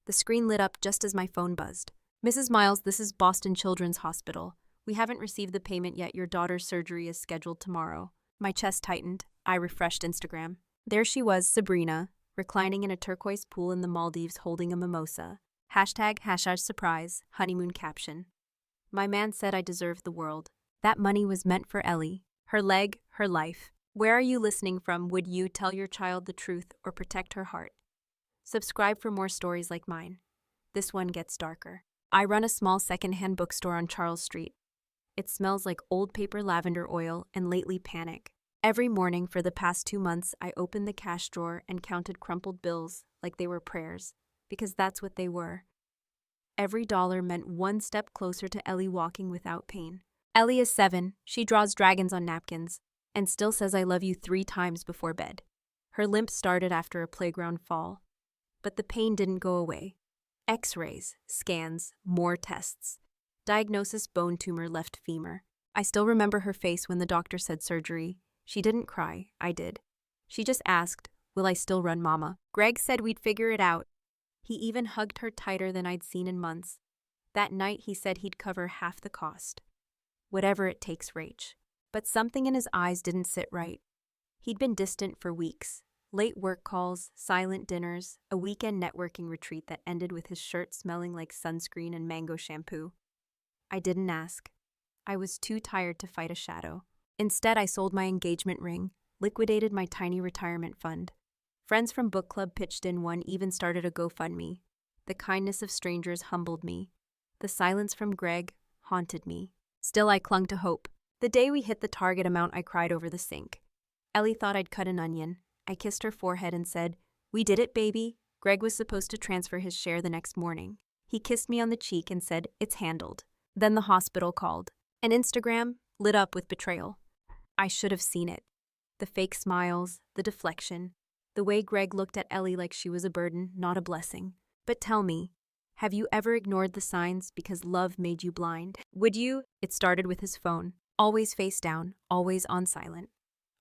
The screen lit up just as my phone buzzed. Mrs. Miles, this is Boston Children's Hospital. We haven't received the payment yet. Your daughter's surgery is scheduled tomorrow. My chest tightened. I refreshed Instagram. There she was, Sabrina, reclining in a turquoise pool in the Maldives holding a mimosa. ## surprise, honeymoon caption. My man said I deserved the world. That money was meant for Ellie. Her leg, her life. Where are you listening from? Would you tell your child the truth or protect her heart? Subscribe for more stories like mine. This one gets darker. I run a small secondhand bookstore on Charles Street. It smells like old paper, lavender oil, and lately panic. Every morning for the past 2 months, I opened the cash drawer and counted crumpled bills like they were prayers, because that's what they were. Every dollar meant one step closer to Ellie walking without pain. Ellie is 7, she draws dragons on napkins, and still says I love you 3 times before bed. Her limp started after a playground fall, but the pain didn't go away. X-rays, scans, more tests. Diagnosis: bone tumor, left femur. I still remember her face when the doctor said surgery. She didn't cry, I did. She just asked, will I still run, mama? Greg said we'd figure it out. He even hugged her tighter than I'd seen in months. That night he said he'd cover half the cost. Whatever it takes, Rach. But something in his eyes didn't sit right. He'd been distant for weeks. Late work calls, silent dinners, a weekend networking retreat that ended with his shirt smelling like sunscreen and mango shampoo. I didn't ask. I was too tired to fight a shadow. Instead, I sold my engagement ring, liquidated my tiny retirement fund. Friends from book club pitched in, one even started a GoFundMe. The kindness of strangers humbled me. The silence from Greg haunted me. Still, I clung to hope. The day we hit the target amount, I cried over the sink. Ellie thought I'd cut an onion. I kissed her forehead and said, "We did it, baby." Greg was supposed to transfer his share the next morning. He kissed me on the cheek and said, "It's handled." Then the hospital called. And Instagram lit up with betrayal. I should have seen it. The fake smiles, the deflection, the way Greg looked at Ellie like she was a burden, not a blessing. But tell me, have you ever ignored the signs because love made you blind? Would you? It started with his phone. Always face down, always on silent.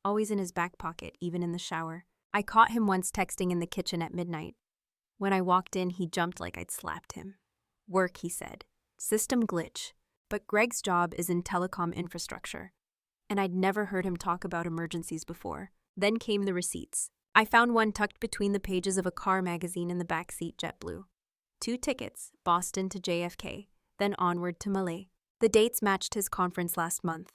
Always in his back pocket, even in the shower. I caught him once texting in the kitchen at midnight. When I walked in, he jumped like I'd slapped him. Work, he said. System glitch. But Greg's job is in telecom infrastructure. And I'd never heard him talk about emergencies before. Then came the receipts. I found one tucked between the pages of a car magazine in the backseat, JetBlue. 2 tickets, Boston to JFK, then onward to Malé. The dates matched his conference last month.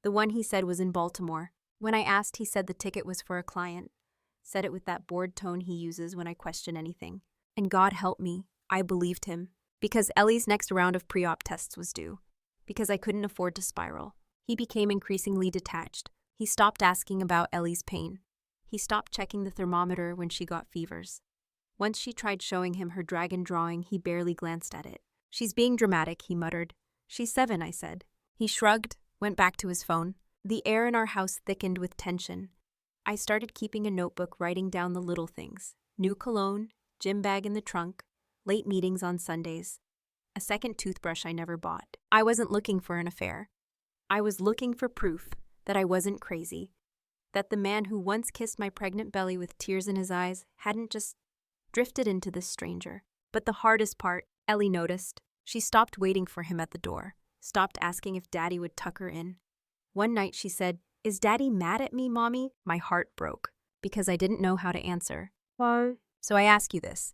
The one he said was in Baltimore. When I asked, he said the ticket was for a client. Said it with that bored tone he uses when I question anything. And God help me, I believed him. Because Ellie's next round of pre-op tests was due. Because I couldn't afford to spiral. He became increasingly detached. He stopped asking about Ellie's pain. He stopped checking the thermometer when she got fevers. Once she tried showing him her dragon drawing, he barely glanced at it. "She's being dramatic," he muttered. "She's 7, I said. He shrugged, went back to his phone. The air in our house thickened with tension. I started keeping a notebook, writing down the little things. New cologne, gym bag in the trunk, late meetings on Sundays. A second toothbrush I never bought. I wasn't looking for an affair. I was looking for proof that I wasn't crazy. That the man who once kissed my pregnant belly with tears in his eyes hadn't just drifted into this stranger. But the hardest part, Ellie noticed. She stopped waiting for him at the door. Stopped asking if Daddy would tuck her in. One night she said, "Is Daddy mad at me, Mommy?" My heart broke, because I didn't know how to answer. Why? So I ask you this.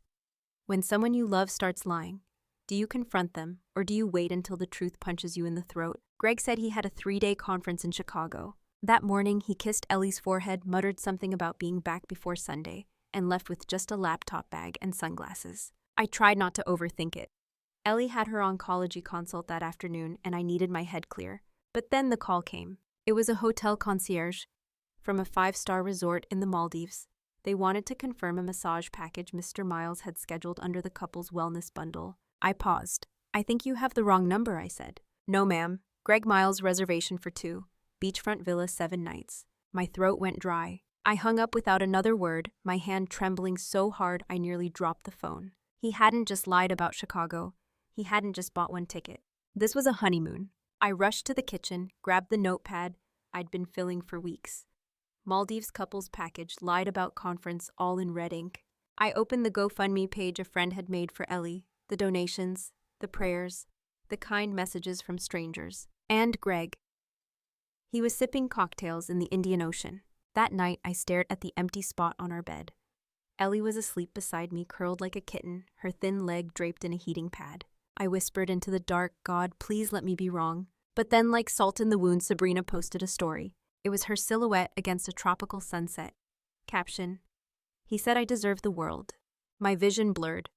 When someone you love starts lying, do you confront them, or do you wait until the truth punches you in the throat? Greg said he had a 3-day conference in Chicago. That morning, he kissed Ellie's forehead, muttered something about being back before Sunday, and left with just a laptop bag and sunglasses. I tried not to overthink it. Ellie had her oncology consult that afternoon, and I needed my head clear. But then the call came. It was a hotel concierge from a 5-star resort in the Maldives. They wanted to confirm a massage package Mr. Miles had scheduled under the couple's wellness bundle. I paused. "I think you have the wrong number," I said. "No, ma'am. Greg Miles' reservation for 2. Beachfront villa, 7 nights. My throat went dry. I hung up without another word, my hand trembling so hard I nearly dropped the phone. He hadn't just lied about Chicago. He hadn't just bought 1 ticket. This was a honeymoon. I rushed to the kitchen, grabbed the notepad I'd been filling for weeks. Maldives couples package, lied about conference, all in red ink. I opened the GoFundMe page a friend had made for Ellie, the donations, the prayers, the kind messages from strangers, and Greg. He was sipping cocktails in the Indian Ocean. That night, I stared at the empty spot on our bed. Ellie was asleep beside me, curled like a kitten, her thin leg draped in a heating pad. I whispered into the dark, "God, please let me be wrong." But then, like salt in the wound, Sabrina posted a story. It was her silhouette against a tropical sunset. Caption: "He said I deserved the world." My vision blurred.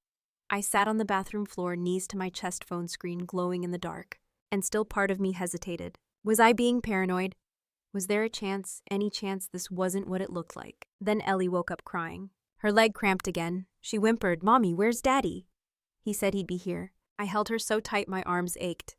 I sat on the bathroom floor, knees to my chest phone screen glowing in the dark. And still part of me hesitated. Was I being paranoid? Was there a chance, any chance this wasn't what it looked like? Then Ellie woke up crying. Her leg cramped again. She whimpered, "Mommy, where's Daddy?" He said he'd be here. I held her so tight my arms ached.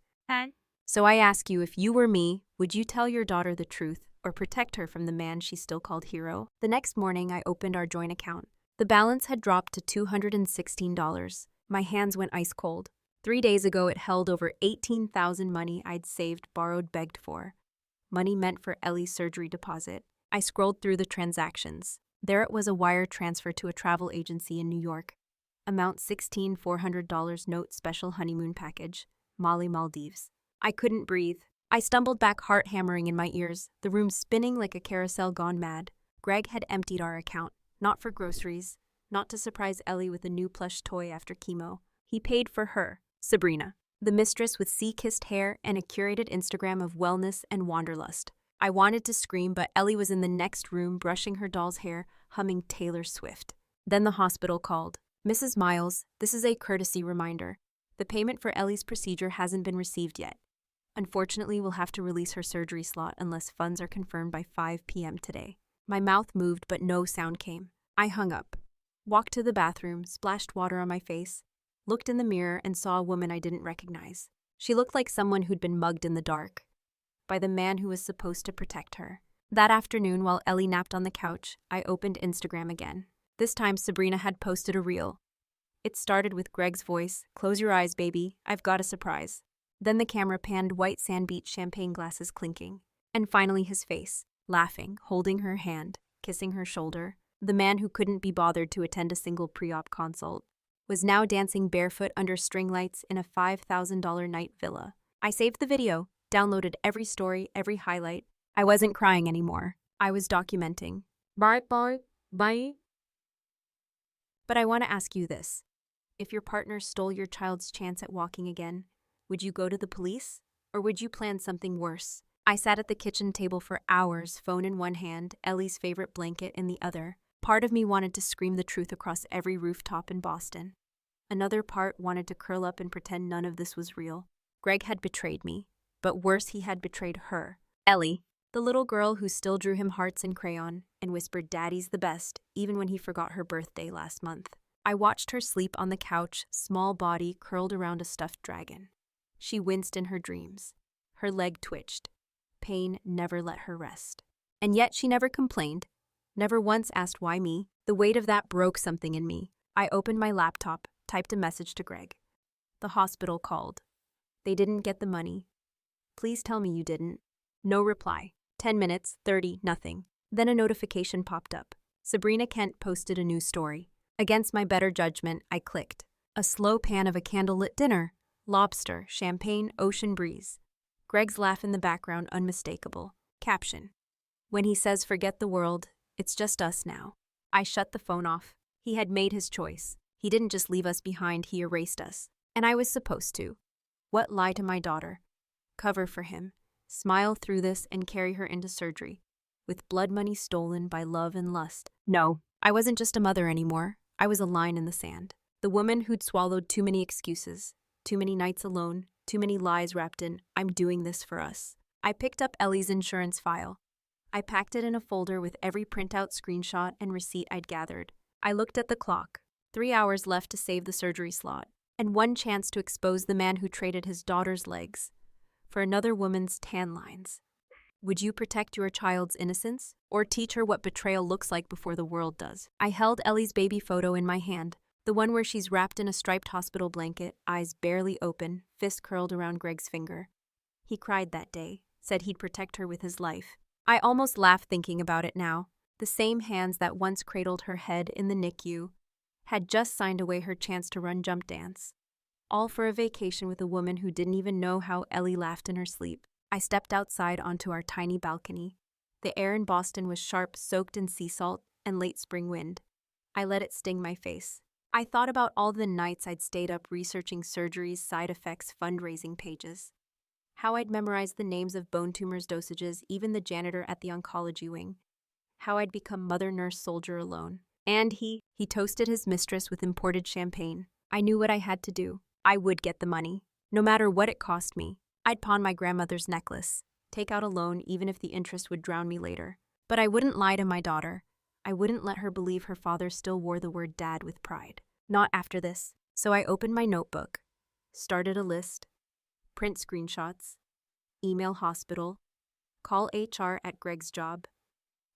So I ask you, if you were me, would you tell your daughter the truth or protect her from the man she still called hero? The next morning, I opened our joint account. The balance had dropped to $216. My hands went ice cold. 3 days ago, it held over $18,000 money I'd saved, borrowed, begged for. Money meant for Ellie's surgery deposit. I scrolled through the transactions. There it was, a wire transfer to a travel agency in New York. Amount $16,400, note special honeymoon package, Maldives. I couldn't breathe. I stumbled back, heart hammering in my ears, the room spinning like a carousel gone mad. Greg had emptied our account, not for groceries, not to surprise Ellie with a new plush toy after chemo. He paid for her, Sabrina, the mistress with sea-kissed hair and a curated Instagram of wellness and wanderlust. I wanted to scream, but Ellie was in the next room brushing her doll's hair, humming Taylor Swift. Then the hospital called. "Mrs. Miles, this is a courtesy reminder. The payment for Ellie's procedure hasn't been received yet. Unfortunately, we'll have to release her surgery slot unless funds are confirmed by 5 p.m. today." My mouth moved, but no sound came. I hung up, walked to the bathroom, splashed water on my face, looked in the mirror and saw a woman I didn't recognize. She looked like someone who'd been mugged in the dark by the man who was supposed to protect her. That afternoon, while Ellie napped on the couch, I opened Instagram again. This time, Sabrina had posted a reel. It started with Greg's voice, "Close your eyes, baby, I've got a surprise." Then the camera panned white sand beach, champagne glasses clinking. And finally his face, laughing, holding her hand, kissing her shoulder. The man who couldn't be bothered to attend a single pre-op consult was now dancing barefoot under string lights in a $5,000 night villa. I saved the video, downloaded every story, every highlight. I wasn't crying anymore. I was documenting. Bye. But I want to ask you this. If your partner stole your child's chance at walking again, would you go to the police? Or would you plan something worse? I sat at the kitchen table for hours, phone in one hand, Ellie's favorite blanket in the other. Part of me wanted to scream the truth across every rooftop in Boston. Another part wanted to curl up and pretend none of this was real. Greg had betrayed me, but worse, he had betrayed her. Ellie, the little girl who still drew him hearts in crayon and whispered "Daddy's the best," even when he forgot her birthday last month. I watched her sleep on the couch, small body curled around a stuffed dragon. She winced in her dreams. Her leg twitched. Pain never let her rest. And yet she never complained, never once asked why me. The weight of that broke something in me. I opened my laptop, typed a message to Greg. The hospital called. They didn't get the money. Please tell me you didn't. No reply. 10 minutes, 30, nothing. Then a notification popped up. Sabrina Kent posted a new story. Against my better judgment, I clicked. A slow pan of a candlelit dinner. Lobster, champagne, ocean breeze. Greg's laugh in the background unmistakable. Caption: "When he says forget the world, it's just us now." I shut the phone off. He had made his choice. He didn't just leave us behind, he erased us. And I was supposed to. What lie to my daughter? Cover for him. Smile through this and carry her into surgery. With blood money stolen by love and lust. No, I wasn't just a mother anymore. I was a line in the sand. The woman who'd swallowed too many excuses. Too many nights alone, too many lies wrapped in, "I'm doing this for us." I picked up Ellie's insurance file. I packed it in a folder with every printout, screenshot, and receipt I'd gathered. I looked at the clock. 3 hours left to save the surgery slot, and one chance to expose the man who traded his daughter's legs for another woman's tan lines. Would you protect your child's innocence, or teach her what betrayal looks like before the world does? I held Ellie's baby photo in my hand. The one where she's wrapped in a striped hospital blanket, eyes barely open, fist curled around Greg's finger. He cried that day, said he'd protect her with his life. I almost laugh thinking about it now. The same hands that once cradled her head in the NICU had just signed away her chance to run jump dance. All for a vacation with a woman who didn't even know how Ellie laughed in her sleep. I stepped outside onto our tiny balcony. The air in Boston was sharp, soaked in sea salt and late spring wind. I let it sting my face. I thought about all the nights I'd stayed up researching surgeries, side effects, fundraising pages. How I'd memorized the names of bone tumors dosages, even the janitor at the oncology wing. How I'd become mother nurse soldier alone. And he toasted his mistress with imported champagne. I knew what I had to do. I would get the money, no matter what it cost me. I'd pawn my grandmother's necklace, take out a loan even if the interest would drown me later. But I wouldn't lie to my daughter. I wouldn't let her believe her father still wore the word dad with pride. Not after this. So I opened my notebook, started a list, print screenshots, email hospital, call HR at Greg's job,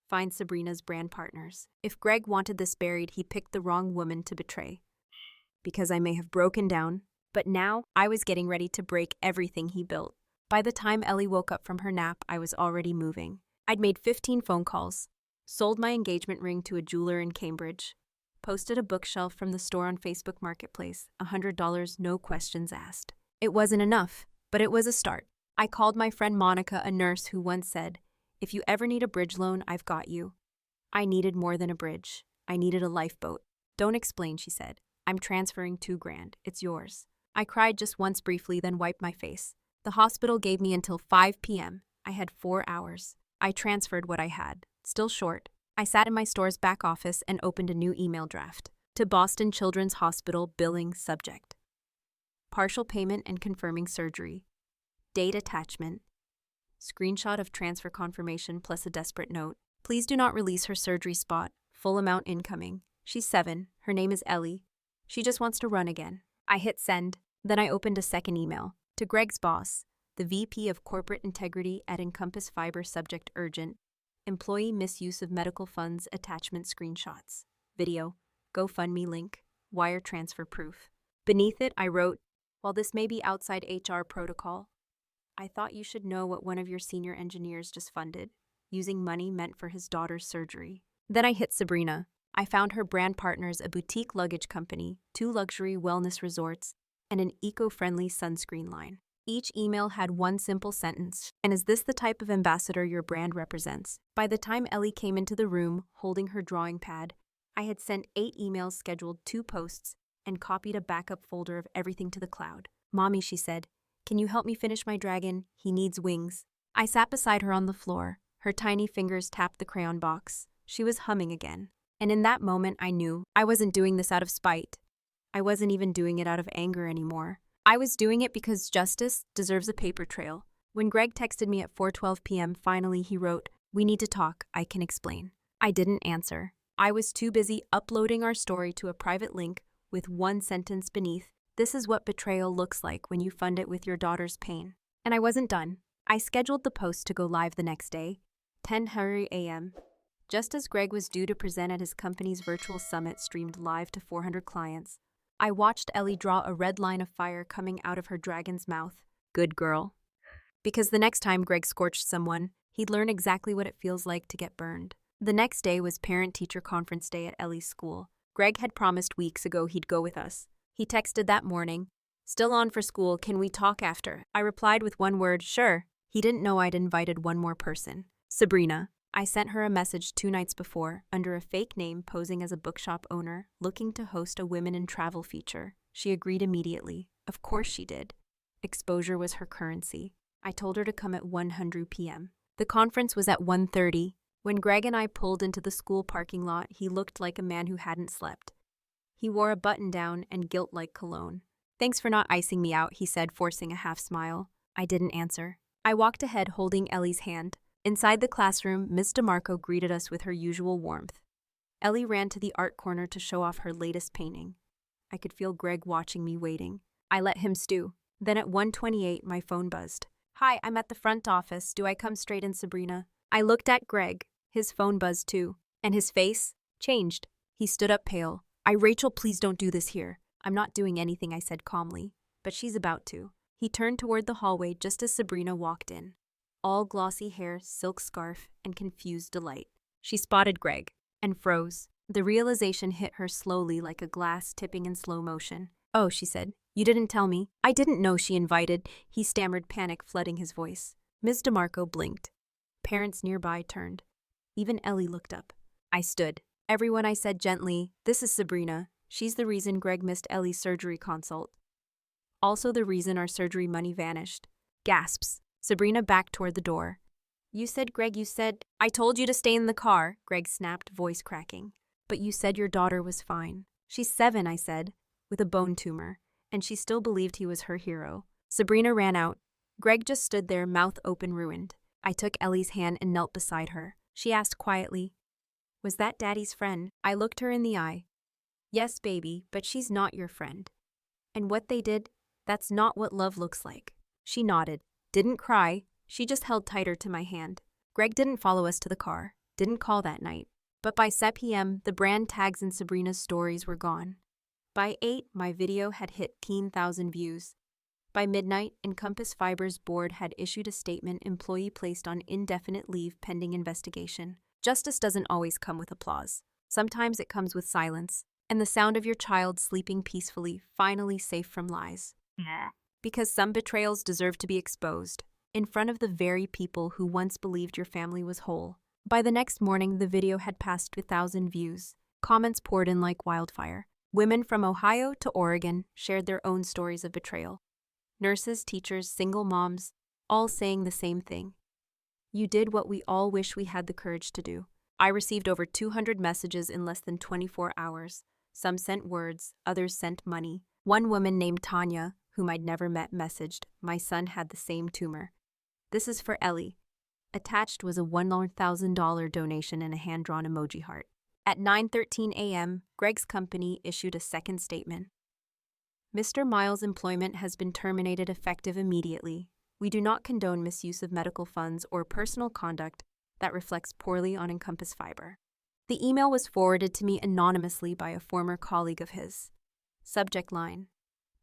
find Sabrina's brand partners. If Greg wanted this buried, he picked the wrong woman to betray. Because I may have broken down, but now I was getting ready to break everything he built. By the time Ellie woke up from her nap, I was already moving. I'd made 15 phone calls, sold my engagement ring to a jeweler in Cambridge, posted a bookshelf from the store on Facebook Marketplace, $100, no questions asked. It wasn't enough, but it was a start. I called my friend Monica, a nurse who once said, "If you ever need a bridge loan, I've got you." I needed more than a bridge. I needed a lifeboat. "Don't explain," she said. "I'm transferring $2,000. It's yours." I cried just once briefly, then wiped my face. The hospital gave me until 5 p.m. I had 4 hours. I transferred what I had, still short. I sat in my store's back office and opened a new email draft. To Boston Children's Hospital, billing subject. Partial payment and confirming surgery. Date attachment. Screenshot of transfer confirmation plus a desperate note. Please do not release her surgery spot. Full amount incoming. She's 7. Her name is Ellie. She just wants to run again. I hit send. Then I opened a second email. To Greg's boss, the VP of Corporate Integrity at Encompass Fiber, subject urgent. Employee misuse of medical funds, attachment screenshots. Video. GoFundMe link. Wire transfer proof. Beneath it, I wrote, "While this may be outside HR protocol, I thought you should know what one of your senior engineers just funded, using money meant for his daughter's surgery." Then I hit Sabrina. I found her brand partners, a boutique luggage company, 2 luxury wellness resorts, and an eco-friendly sunscreen line. Each email had one simple sentence, "And is this the type of ambassador your brand represents?" By the time Ellie came into the room, holding her drawing pad, I had sent 8 emails, scheduled 2 posts, and copied a backup folder of everything to the cloud. "Mommy," she said, "can you help me finish my dragon? He needs wings." I sat beside her on the floor. Her tiny fingers tapped the crayon box. She was humming again. And in that moment, I knew I wasn't doing this out of spite. I wasn't even doing it out of anger anymore. I was doing it because justice deserves a paper trail. When Greg texted me at 4:12 p.m., finally he wrote, "We need to talk, I can explain." I didn't answer. I was too busy uploading our story to a private link with one sentence beneath, "This is what betrayal looks like when you fund it with your daughter's pain." And I wasn't done. I scheduled the post to go live the next day, 10:30 a.m. Just as Greg was due to present at his company's virtual summit streamed live to 400 clients. I watched Ellie draw a red line of fire coming out of her dragon's mouth. Good girl. Because the next time Greg scorched someone, he'd learn exactly what it feels like to get burned. The next day was parent-teacher conference day at Ellie's school. Greg had promised weeks ago he'd go with us. He texted that morning, "Still on for school, can we talk after?" I replied with one word, "Sure." He didn't know I'd invited one more person. Sabrina. I sent her a message 2 nights before, under a fake name, posing as a bookshop owner, looking to host a women in travel feature. She agreed immediately. Of course she did. Exposure was her currency. I told her to come at 1:00 p.m. The conference was at 1:30. When Greg and I pulled into the school parking lot, he looked like a man who hadn't slept. He wore a button-down and guilt-like cologne. "Thanks for not icing me out," he said, forcing a half smile. I didn't answer. I walked ahead, holding Ellie's hand. Inside the classroom, Miss DeMarco greeted us with her usual warmth. Ellie ran to the art corner to show off her latest painting. I could feel Greg watching me, waiting. I let him stew. Then at 1:28, my phone buzzed. "Hi, I'm at the front office. Do I come straight in, Sabrina?" I looked at Greg. His phone buzzed too. And his face changed. He stood up pale. "Rachel, please don't do this here." "I'm not doing anything," I said calmly. "But she's about to." He turned toward the hallway just as Sabrina walked in. All glossy hair, silk scarf, and confused delight. She spotted Greg and froze. The realization hit her slowly like a glass tipping in slow motion. "Oh," she said. "You didn't tell me." "I didn't know she invited," he stammered, panic flooding his voice. Ms. DeMarco blinked. Parents nearby turned. Even Ellie looked up. I stood. "Everyone," I said gently, "this is Sabrina. She's the reason Greg missed Ellie's surgery consult. Also the reason our surgery money vanished." Gasps. Sabrina backed toward the door. "You said, Greg, you said—" "I told you to stay in the car," Greg snapped, voice cracking. "But you said your daughter was fine." "She's 7, I said, with a bone tumor, and she still believed he was her hero." Sabrina ran out. Greg just stood there, mouth open, ruined. I took Ellie's hand and knelt beside her. She asked quietly, "Was that Daddy's friend?" I looked her in the eye. "Yes, baby, but she's not your friend. And what they did, that's not what love looks like." She nodded, didn't cry, she just held tighter to my hand. Greg didn't follow us to the car, didn't call that night. But by 7 p.m., the brand tags in Sabrina's stories were gone. By 8, my video had hit 10,000 views. By midnight, Encompass Fiber's board had issued a statement: employee placed on indefinite leave pending investigation. Justice doesn't always come with applause. Sometimes it comes with silence, and the sound of your child sleeping peacefully, finally safe from lies. Because some betrayals deserve to be exposed, in front of the very people who once believed your family was whole. By the next morning, the video had passed 1,000 views. Comments poured in like wildfire. Women from Ohio to Oregon shared their own stories of betrayal. Nurses, teachers, single moms, all saying the same thing. You did what we all wish we had the courage to do. I received over 200 messages in less than 24 hours. Some sent words, others sent money. One woman named Tanya, whom I'd never met, messaged, "My son had the same tumor. This is for Ellie." Attached was a $1,000 donation and a hand-drawn emoji heart. At 9:13 a.m., Greg's company issued a second statement. "Mr. Miles' employment has been terminated effective immediately. We do not condone misuse of medical funds or personal conduct that reflects poorly on Encompass Fiber." The email was forwarded to me anonymously by a former colleague of his. Subject line: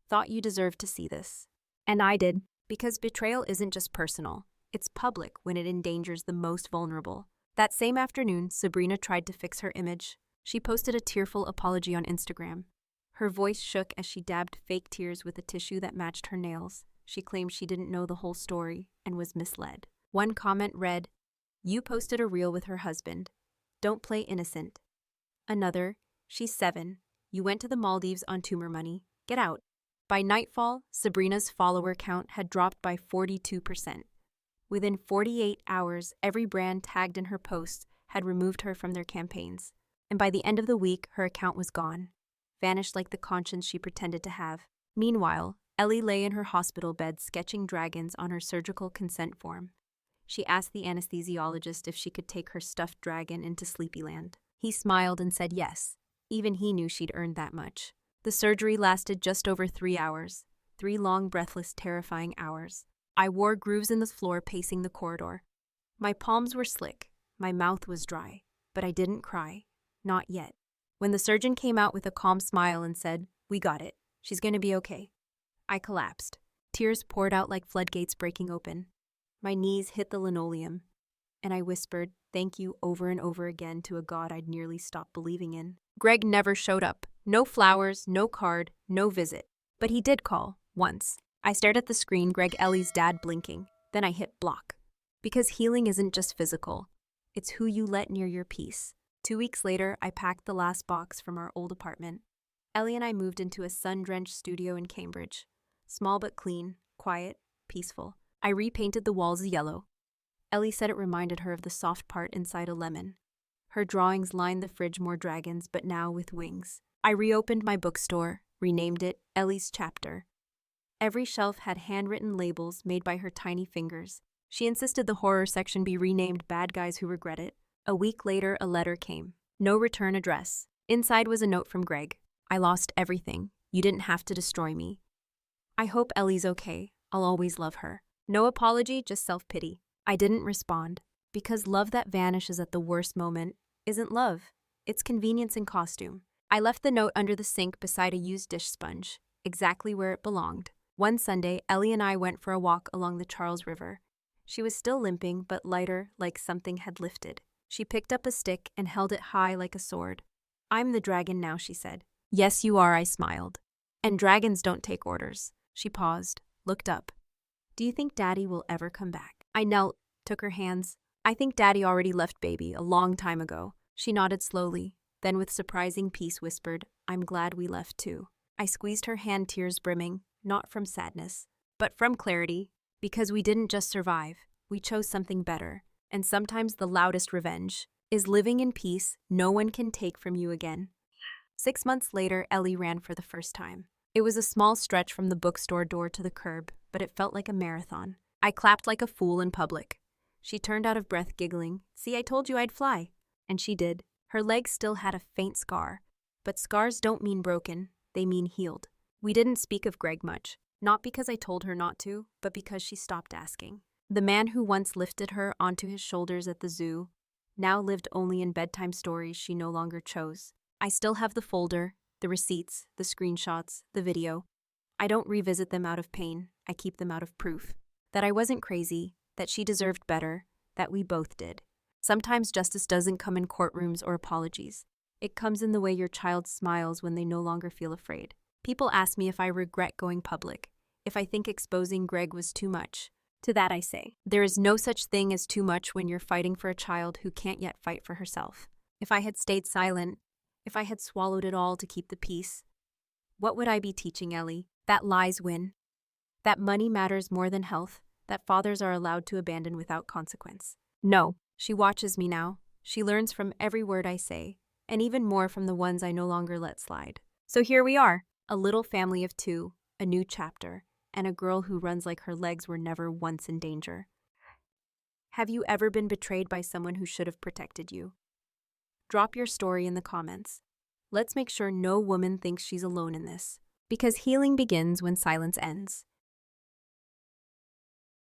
"Thought you deserved to see this." And I did, because betrayal isn't just personal. It's public when it endangers the most vulnerable. That same afternoon, Sabrina tried to fix her image. She posted a tearful apology on Instagram. Her voice shook as she dabbed fake tears with a tissue that matched her nails. She claimed she didn't know the whole story and was misled. One comment read, "You posted a reel with her husband. Don't play innocent." Another, "She's 7. You went to the Maldives on tumor money. Get out." By nightfall, Sabrina's follower count had dropped by 42%. Within 48 hours, every brand tagged in her posts had removed her from their campaigns. And by the end of the week, her account was gone, vanished like the conscience she pretended to have. Meanwhile, Ellie lay in her hospital bed sketching dragons on her surgical consent form. She asked the anesthesiologist if she could take her stuffed dragon into Sleepyland. He smiled and said yes. Even he knew she'd earned that much. The surgery lasted just over 3 hours. 3 long, breathless, terrifying hours. I wore grooves in the floor, pacing the corridor. My palms were slick, my mouth was dry, but I didn't cry. Not yet. When the surgeon came out with a calm smile and said, "We got it. She's going to be okay," I collapsed. Tears poured out like floodgates breaking open. My knees hit the linoleum, and I whispered, "Thank you," over and over again to a God I'd nearly stopped believing in. Greg never showed up. No flowers, no card, no visit. But he did call, once. I stared at the screen, Greg Ellie's dad blinking. Then I hit block. Because healing isn't just physical. It's who you let near your peace. 2 weeks later, I packed the last box from our old apartment. Ellie and I moved into a sun-drenched studio in Cambridge. Small but clean, quiet, peaceful. I repainted the walls yellow. Ellie said it reminded her of the soft part inside a lemon. Her drawings lined the fridge, more dragons, but now with wings. I reopened my bookstore, renamed it Ellie's Chapter. Every shelf had handwritten labels made by her tiny fingers. She insisted the horror section be renamed Bad Guys Who Regret It. A week later, a letter came. No return address. Inside was a note from Greg. "I lost everything. You didn't have to destroy me. I hope Ellie's okay. I'll always love her." No apology, just self-pity. I didn't respond. Because love that vanishes at the worst moment isn't love. It's convenience in costume. I left the note under the sink beside a used dish sponge, exactly where it belonged. One Sunday, Ellie and I went for a walk along the Charles River. She was still limping, but lighter, like something had lifted. She picked up a stick and held it high like a sword. I'm the dragon now, she said. Yes, you are, I smiled. And dragons don't take orders. She paused, looked up. Do you think Daddy will ever come back? I knelt, took her hands. I think Daddy already left, baby, a long time ago. She nodded slowly, then with surprising peace whispered, I'm glad we left too. I squeezed her hand, tears brimming, not from sadness, but from clarity, because we didn't just survive, we chose something better. And sometimes the loudest revenge is living in peace no one can take from you again. 6 months later, Ellie ran for the first time. It was a small stretch from the bookstore door to the curb, but it felt like a marathon. I clapped like a fool in public. She turned out of breath, giggling. See, I told you I'd fly. And she did. Her leg still had a faint scar. But scars don't mean broken, they mean healed. We didn't speak of Greg much, not because I told her not to, but because she stopped asking. The man who once lifted her onto his shoulders at the zoo now lived only in bedtime stories she no longer chose. I still have the folder, the receipts, the screenshots, the video. I don't revisit them out of pain, I keep them out of proof. That I wasn't crazy, that she deserved better, that we both did. Sometimes justice doesn't come in courtrooms or apologies. It comes in the way your child smiles when they no longer feel afraid. People ask me if I regret going public, if I think exposing Greg was too much. To that I say, there is no such thing as too much when you're fighting for a child who can't yet fight for herself. If I had stayed silent, if I had swallowed it all to keep the peace, what would I be teaching Ellie? That lies win. That money matters more than health, that fathers are allowed to abandon without consequence. No, she watches me now. She learns from every word I say, and even more from the ones I no longer let slide. So here we are, a little family of two, a new chapter, and a girl who runs like her legs were never once in danger. Have you ever been betrayed by someone who should have protected you? Drop your story in the comments. Let's make sure no woman thinks she's alone in this. Because healing begins when silence ends.